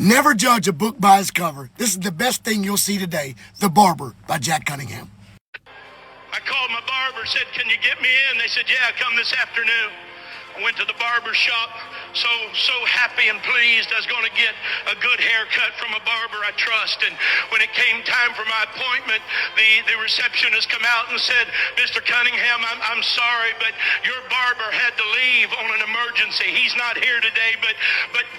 Never judge a book by its cover. This is the best thing you'll see today. The Barber by Jack Cunningham. I called my barber, said, can you get me in? They said, yeah, come this afternoon. I went to the barber shop, so happy and pleased I was going to get a good haircut from a barber I trust. And when it came time for my appointment, the receptionist come out and said, Mr. Cunningham, I'm sorry, but your barber had to leave on an emergency. He's not here today, but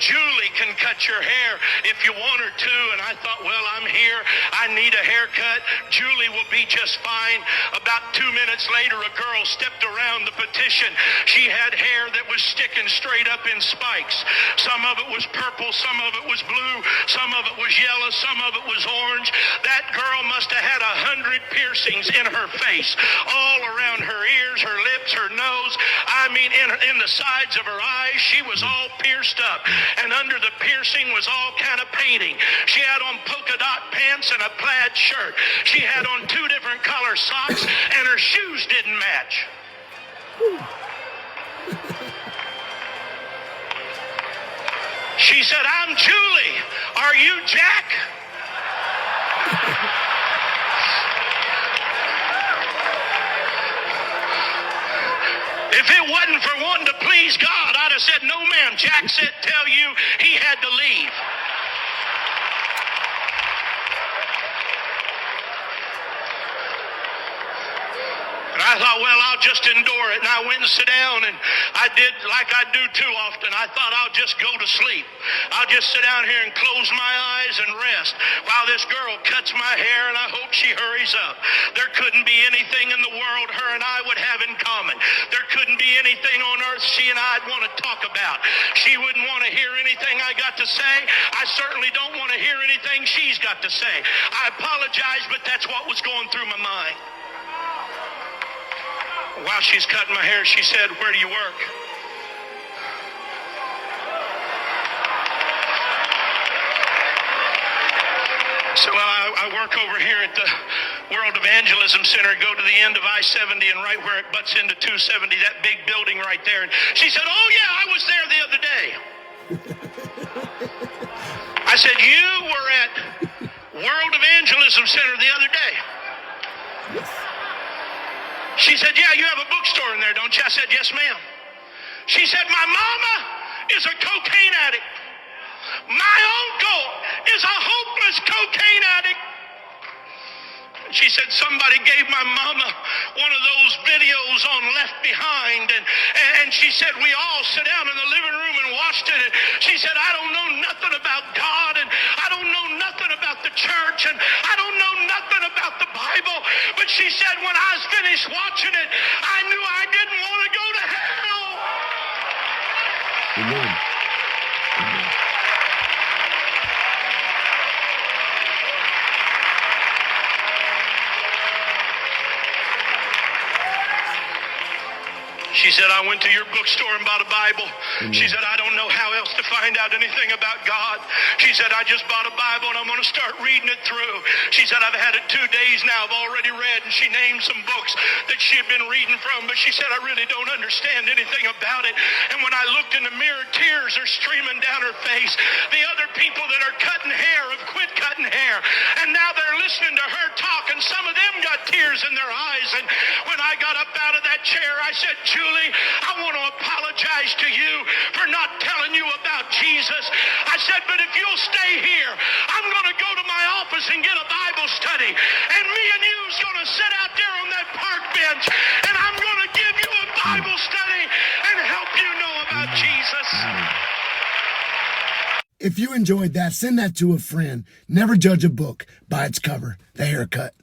Julie can cut your hair if you want her to. And I thought, well, I'm here. I need a haircut. Julie will be just fine. About 2 minutes later, a girl stepped around the petition. She had hair that was sticking straight up in spikes. Some of it was purple, some of it was blue, some of it was yellow, some of it was orange. That girl must have had 100 piercings in her face, all around her ears, her lips, her nose. I mean, in the sides of her eyes, she was all pierced up. And under the piercing was all kind of painting. She had on polka dot pants and a plaid shirt. She had on 2 different color socks, and her shoes didn't match. She said, I'm Julie. Are you Jack? If it wasn't for wanting to please God, I'd have said, no, ma'am. Jack said, tell you he had to leave. And I thought, well, I'll just endure it. And I went and sat down, and I did like I do too often. I thought I'll just go to sleep. I'll just sit down here and close my eyes and rest while this girl cuts my hair, and I hope she hurries up. There couldn't be anything in the world her and I would have in common. There couldn't be anything on earth she and I'd want to talk about. She wouldn't want to hear anything I got to say. I certainly don't want to hear anything she's got to say. I apologize, but that's what was going through my mind. While she's cutting my hair, she said, where do you work? So I work over here at the World Evangelism Center, go to the end of I-70 and right where it butts into 270, that big building right there. And she said, oh yeah, I was there the other day. I said, you were at World Evangelism Center the other day? Yes. She said, yeah, you have a bookstore in there, don't you? I said, yes, ma'am. She said, my mama is a cocaine addict. My uncle is a hopeless cocaine addict. She said, somebody gave my mama one of those videos on Left Behind, and she said, we all sat down in the living room and watched it. And she said, I don't know nothing about God, and I don't know nothing about the church, and I don't know nothing about the Bible. But she said, when I was finished watching it, I knew I didn't want to go to hell. Amen. She said, I went to your bookstore and bought a Bible. She said, I don't know how else to find out anything about God. She said, I just bought a Bible and I'm going to start reading it through. She said, I've had it 2 days now. I've already read. And she named some books that she had been reading from. But she said, I really don't understand anything about it. And when I looked in the mirror, tears are streaming down her face. The other people that are cutting hair have quit cutting hair. And now they're listening to her talk. And some of them got tears in their eyes. And when I got up out of that chair, I said, Julie, I want to apologize to you for not telling you about Jesus. I said, but if you'll stay here, I'm going to go to my office and get a Bible study. And me and you's going to sit out there on that park bench, and I'm going to give you a Bible study and help you know about Jesus. If you enjoyed that, send that to a friend. Never judge a book by its cover. The Haircut.